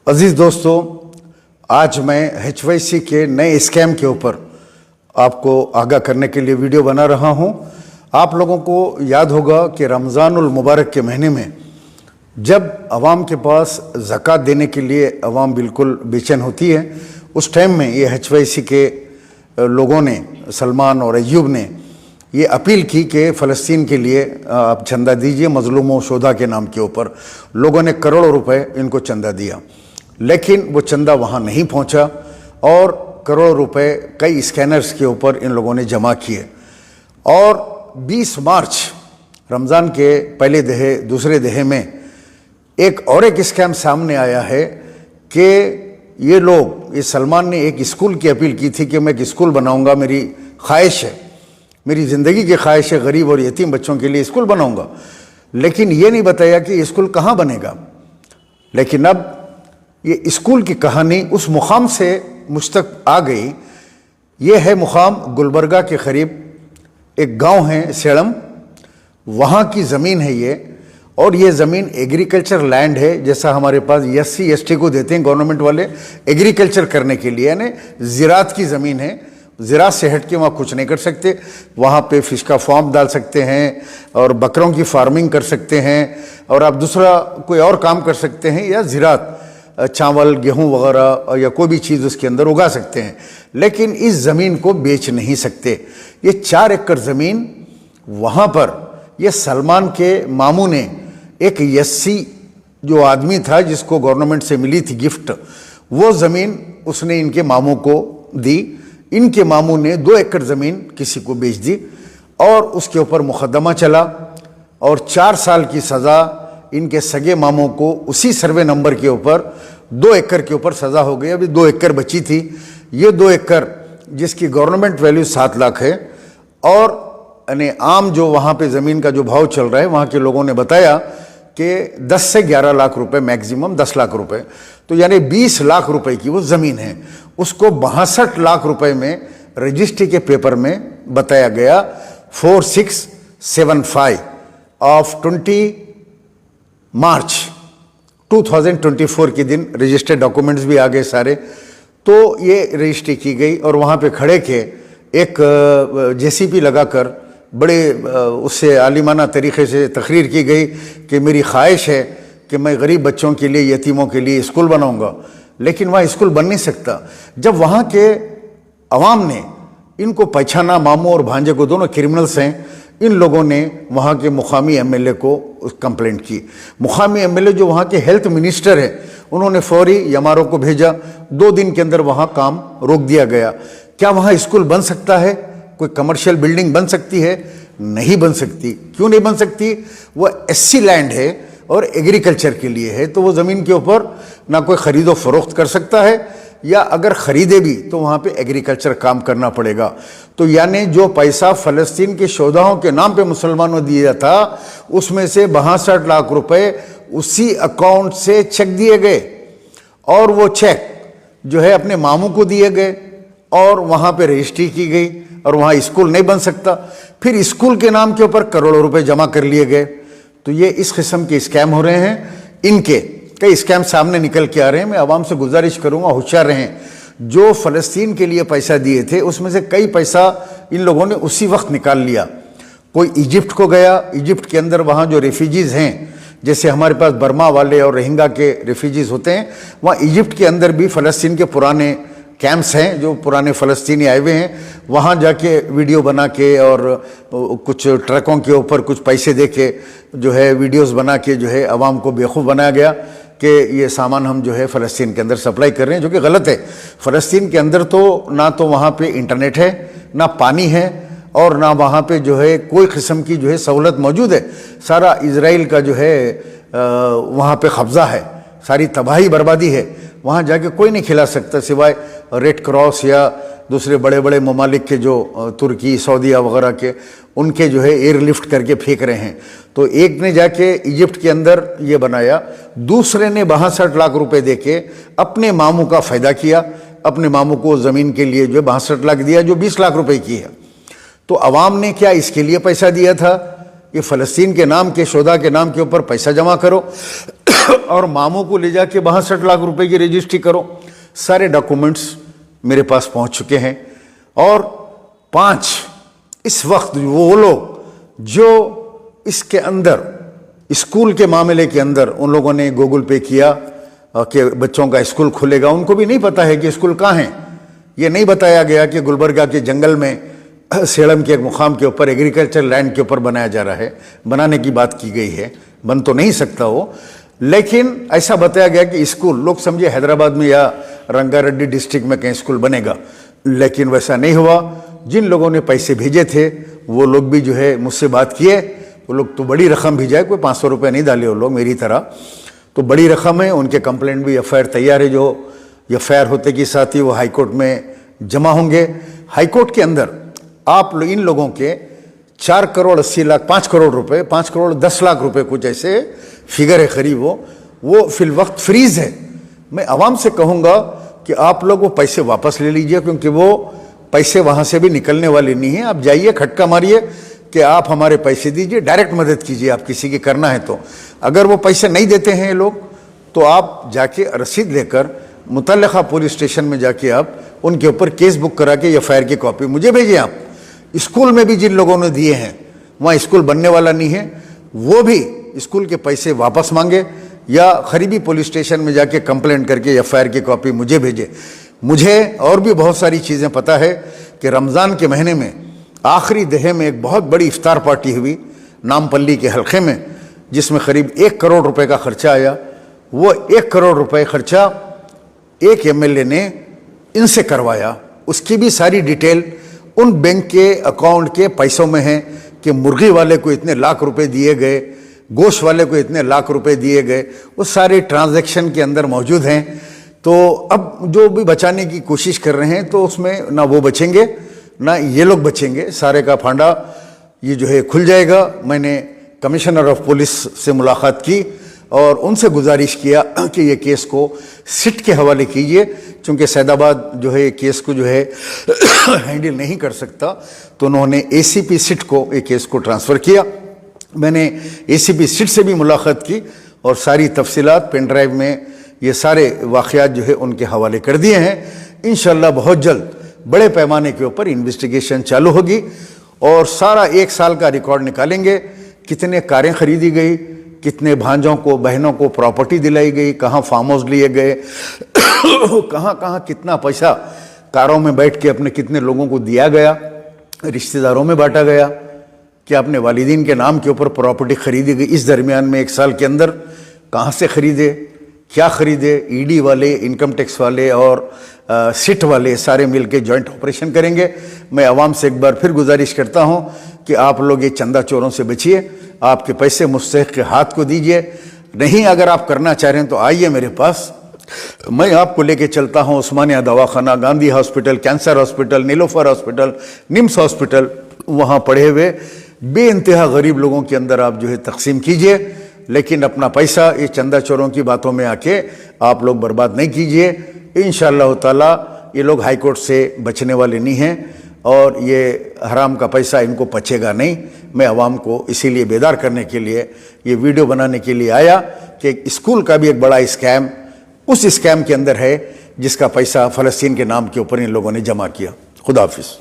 अजीज़ दोस्तों, आज मैं HYC के नए स्कैम के ऊपर आपको आगाह करने के लिए वीडियो बना रहा हूं। आप लोगों को याद होगा कि रमज़ानुल मुबारक के महीने में जब आवाम के पास ज़कात देने के लिए आवाम बिल्कुल बेचैन होती है, उस टाइम में ये HYC के लोगों ने, सलमान और अय्यूब ने ये अपील की कि फ़लस्तीन के लिए आप चंदा दीजिए मज़लूमों शोधा के नाम के ऊपर। लोगों ने करोड़ों रुपए इनको चंदा दिया, लेकिन वो चंदा वहाँ नहीं पहुँचा और करोड़ों रुपए कई स्कैनर्स के ऊपर इन लोगों ने जमा किए। और 20 मार्च रमज़ान के पहले दहे दूसरे दहे में एक स्कैम सामने आया है कि ये लोग, ये सलमान ने एक स्कूल की अपील की थी कि मैं एक स्कूल बनाऊंगा, मेरी ख्वाहिश है, मेरी ज़िंदगी की ख्वाहिश है, गरीब और यतीम बच्चों के लिए स्कूल बनाऊंगा। लेकिन ये नहीं बताया कि स्कूल कहाँ बनेगा। लेकिन अब ये स्कूल की कहानी उस मुकाम से मुझ तक आ गई। ये है मुकाम गुलबर्गा के करीब एक गांव है सेड़म, वहाँ की ज़मीन है ये। और ये ज़मीन एग्रीकल्चर लैंड है, जैसा हमारे पास SC ST को देते हैं गवर्नमेंट वाले एग्रीकल्चर करने के लिए, यानी ज़राअत की ज़मीन है। ज़राअत से हट के वहाँ कुछ नहीं कर सकते। वहाँ पे फ़िश का फार्म डाल सकते हैं और बकरों की फार्मिंग कर सकते हैं, और आप दूसरा कोई और काम कर सकते हैं, या ज़राअत चावल गेहूं वगैरह या कोई भी चीज़ उसके अंदर उगा सकते हैं। लेकिन इस ज़मीन को बेच नहीं सकते। ये 4 एकड़ ज़मीन वहाँ पर ये सलमान के मामू ने, एक SC जो आदमी था जिसको गवर्नमेंट से मिली थी गिफ्ट, वो ज़मीन उसने इनके मामू को दी। इनके मामू ने 2 एकड़ ज़मीन किसी को बेच दी और उसके ऊपर मुकदमा चला और 4 साल की सज़ा इनके सगे मामों को उसी सर्वे नंबर के ऊपर 2 एकड़ के ऊपर सज़ा हो गई। अभी 2 एकड़ बची थी। ये 2 एकड़ जिसकी गवर्नमेंट वैल्यू 7 लाख है, और यानी आम जो वहाँ पे ज़मीन का जो भाव चल रहा है, वहाँ के लोगों ने बताया कि 10 से 11 लाख रुपए, मैक्सिमम 10 लाख रुपए, तो यानी 20 लाख रुपए की वो ज़मीन है। उसको 62 लाख रुपए में रजिस्ट्री के पेपर में बताया गया। 4675 ऑफ 20 मार्च 2024 के दिन रजिस्टर्ड डॉक्यूमेंट्स भी आ गए सारे। तो ये रजिस्ट्री की गई और वहाँ पे खड़े के एक JCP लगाकर बड़े उससे आलिमाना तरीक़े से तकरीर की गई कि मेरी ख्वाहिश है कि मैं गरीब बच्चों के लिए, यतीमों के लिए स्कूल बनाऊंगा। लेकिन वहाँ स्कूल बन नहीं सकता। जब वहाँ के अवाम ने इनको पहचाना, मामू और भांजे को, दोनों क्रिमिनल्स हैं, इन लोगों ने वहाँ के मुकामी MLA को कंप्लेंट की। मुकामी MLA जो वहाँ के हेल्थ मिनिस्टर है, उन्होंने फौरी यमारों को भेजा। 2 दिन के अंदर वहाँ काम रोक दिया गया। क्या वहाँ स्कूल बन सकता है? कोई कमर्शियल बिल्डिंग बन सकती है? नहीं बन सकती। क्यों नहीं बन सकती? वो SC लैंड है और एग्रीकल्चर के लिए है, तो वो ज़मीन के ऊपर ना कोई ख़रीदो फरोख्त कर सकता है, या अगर ख़रीदे भी तो वहाँ पे एग्रीकल्चर काम करना पड़ेगा। तो यानी जो पैसा फ़लस्तीन के शोधाओं के नाम पे मुसलमानों दिया था, उसमें से 62 लाख रुपए उसी अकाउंट से चेक दिए गए, और वो चेक जो है अपने मामू को दिए गए और वहाँ पे रजिस्ट्री की गई, और वहाँ स्कूल नहीं बन सकता। फिर स्कूल के नाम के ऊपर करोड़ों रुपए जमा कर लिए गए। तो ये इस किस्म के स्कैम हो रहे हैं। इनके कई स्कैम सामने निकल के आ रहे हैं। मैं आवाम से गुजारिश करूँगा, होशियार रहें। जो फ़लस्तीन के लिए पैसा दिए थे, उसमें से कई पैसा इन लोगों ने उसी वक्त निकाल लिया। कोई इजिप्ट को गया, इजिप्ट के अंदर वहाँ जो रेफ्यूजीज़ हैं, जैसे हमारे पास बर्मा वाले और रोहिंग्या के रेफ्यूजीज़ होते हैं, वहाँ इजिप्ट के अंदर भी फ़लस्तीन के पुराने कैंप्स हैं, जो पुराने फ़लस्तीनी आए हुए हैं। वहाँ जाके वीडियो बना के और कुछ ट्रकों के ऊपर कुछ पैसे दे के जो है वीडियोस बना के जो है आवाम को बेवकूफ़ बनाया गया कि ये सामान हम जो है फ़लस्तीन के अंदर सप्लाई कर रहे हैं, जो कि गलत है। फ़लस्तीन के अंदर तो ना तो वहाँ पे इंटरनेट है, ना पानी है, और ना वहाँ पे जो है कोई किस्म की जो है सहूलत मौजूद है। सारा इजराइल का जो है वहाँ पे कब्ज़ा है, सारी तबाही बर्बादी है। वहाँ जाके कोई नहीं खिला सकता सिवाय रेड क्रॉस या दूसरे बड़े बड़े ममालिक के, जो तुर्की, सऊदीया वगैरह के, उनके जो है एयरलिफ्ट करके फेंक रहे हैं। तो एक ने जाके इजिप्ट के अंदर ये बनाया, दूसरे ने 62 लाख रुपए देके अपने मामू का फ़ायदा किया। अपने मामू को ज़मीन के लिए जो 62 लाख दिया, जो 20 लाख रुपए की है। तो अवाम ने क्या इसके लिए पैसा दिया था یہ فلسطین کے نام کے شہداء کے نام کے اوپر پیسہ جمع کرو اور ماموں کو لے جا کے 62 لاکھ روپے کی رجسٹری کرو. سارے ڈاکومنٹس میرے پاس پہنچ چکے ہیں. اور 5 اس وقت وہ لوگ جو اس کے اندر اسکول کے معاملے کے اندر ان لوگوں نے گوگل پے کیا کہ بچوں کا اسکول کھلے گا، ان کو بھی نہیں پتا ہے کہ اسکول کہاں ہیں. یہ نہیں بتایا گیا کہ گلبرگہ کے جنگل میں سیڑم کے ایک مقام کے اوپر ایگریکلچر لینڈ کے اوپر بنایا جا رہا ہے. بنانے کی بات کی گئی ہے، بن تو نہیں سکتا وہ، لیکن ایسا بتایا گیا کہ اسکول، لوگ سمجھے حیدرآباد میں یا رنگا ریڈی ڈسٹرکٹ میں کہیں اسکول بنے گا، لیکن ویسا نہیں ہوا. جن لوگوں نے پیسے بھیجے تھے وہ لوگ بھی جو ہے مجھ سے بات کیے. وہ لوگ تو بڑی رقم بھیجائے، کوئی 500 روپے نہیں ڈالے وہ لوگ میری طرح، تو بڑی رقم ہے. ان کے کمپلینٹ بھی ایف آئی آر تیار ہے، جو ایف آئی آر ہوتے کے ساتھ ہی وہ ہائی کورٹ میں جمع ہوں گے. ہائی کورٹ کے اندر آپ ان لوگوں کے 4 کروڑ 80 لاکھ 5 کروڑ روپے 5 کروڑ 10 لاکھ روپے کچھ ایسے فگر ہے قریب، وہ فی الوقت فریز ہے. میں عوام سے کہوں گا کہ آپ لوگ وہ پیسے واپس لے لیجئے، کیونکہ وہ پیسے وہاں سے بھی نکلنے والے نہیں ہیں. آپ جائیے کھٹکا ماریے کہ آپ ہمارے پیسے دیجئے، ڈائریکٹ مدد کیجئے آپ کسی کی کرنا ہے تو. اگر وہ پیسے نہیں دیتے ہیں لوگ تو آپ جا کے رسید لے کر متعلقہ پولیس اسٹیشن میں جا کے آپ ان کے اوپر کیس بک کرا کے ایف آئی آر کی کاپی مجھے بھیجیں. آپ اسکول میں بھی جن لوگوں نے دیے ہیں وہاں اسکول بننے والا نہیں ہے، وہ بھی اسکول کے پیسے واپس مانگے یا قریبی پولیس اسٹیشن میں جا کے کمپلینٹ کر کے ایف آئی آر کی کاپی مجھے بھیجے. مجھے اور بھی بہت ساری چیزیں پتہ ہے کہ رمضان کے مہینے میں آخری دہے میں ایک بہت بڑی افطار پارٹی ہوئی نامپلی کے حلقے میں، جس میں قریب 1 کروڑ روپے کا خرچہ آیا. وہ 1 کروڑ روپے خرچہ ایک ایم ایل اے نے ان سے کروایا. اس کی بھی ساری ڈیٹیل ان بینک کے اکاؤنٹ کے پیسوں میں ہے کہ مرغی والے کو اتنے لاکھ روپے دیے گئے، گوشت والے کو اتنے لاکھ روپے دیے گئے، وہ سارے ٹرانزیکشن کے اندر موجود ہیں. تو اب جو بھی بچانے کی کوشش کر رہے ہیں تو اس میں نہ وہ بچیں گے نہ یہ لوگ بچیں گے. سارے کا پھانڈا یہ جو ہے کھل جائے گا. میں نے کمشنر آف پولیس سے ملاقات کی اور ان سے گزارش کیا کہ یہ کیس کو سٹ کے حوالے کیجئے، چونکہ سید آباد جو ہے کیس کو جو ہے ہینڈل نہیں کر سکتا، تو انہوں نے اے سی پی سٹ کو یہ کیس کو ٹرانسفر کیا. میں نے اے سی پی سٹ سے بھی ملاقات کی اور ساری تفصیلات پین ڈرائیو میں یہ سارے واقعات جو ہے ان کے حوالے کر دیے ہیں. انشاءاللہ بہت جلد بڑے پیمانے کے اوپر انویسٹیگیشن چالو ہوگی اور سارا 1 سال کا ریکارڈ نکالیں گے. کتنے کاریں خریدی گئی، کتنے بھانجوں کو بہنوں کو پراپرٹی دلائی گئی، کہاں فارم ہاؤس لیے گئے، کہاں کہاں کتنا پیسہ کاروں میں بیٹھ کے اپنے کتنے لوگوں کو دیا گیا، رشتہ داروں میں بانٹا گیا، کیا اپنے والدین کے نام کے اوپر پراپرٹی خریدی گئی. اس درمیان میں 1 سال کے اندر کہاں سے خریدے، کیا خریدے. ای ڈی والے، انکم ٹیکس والے اور سٹ والے سارے مل کے جوائنٹ آپریشن کریں گے. میں عوام سے ایک بار پھر گزارش کرتا ہوں کہ آپ لوگ یہ چندہ چوروں سے بچیے، آپ کے پیسے مستحق کے ہاتھ کو دیجئے. نہیں اگر آپ کرنا چاہ رہے ہیں تو آئیے میرے پاس، میں آپ کو لے کے چلتا ہوں عثمانیہ دواخانہ، گاندھی ہاسپٹل، کینسر ہاسپٹل، نیلوفر ہاسپٹل، نمس ہاسپٹل. وہاں پڑھے ہوئے بے انتہا غریب لوگوں کے اندر آپ جو ہے تقسیم کیجئے، لیکن اپنا پیسہ یہ چندہ چوروں کی باتوں میں آ کے آپ لوگ برباد نہیں کیجئے. انشاءاللہ تعالی یہ لوگ ہائی کورٹ سے بچنے والے نہیں ہیں اور یہ حرام کا پیسہ ان کو پچے گا نہیں. میں عوام کو اسی لیے بیدار کرنے کے لیے یہ ویڈیو بنانے کے لیے آیا کہ اسکول کا بھی ایک بڑا اسکیم اس اسکیم کے اندر ہے جس کا پیسہ فلسطین کے نام کے اوپر ان لوگوں نے جمع کیا. خدا حافظ.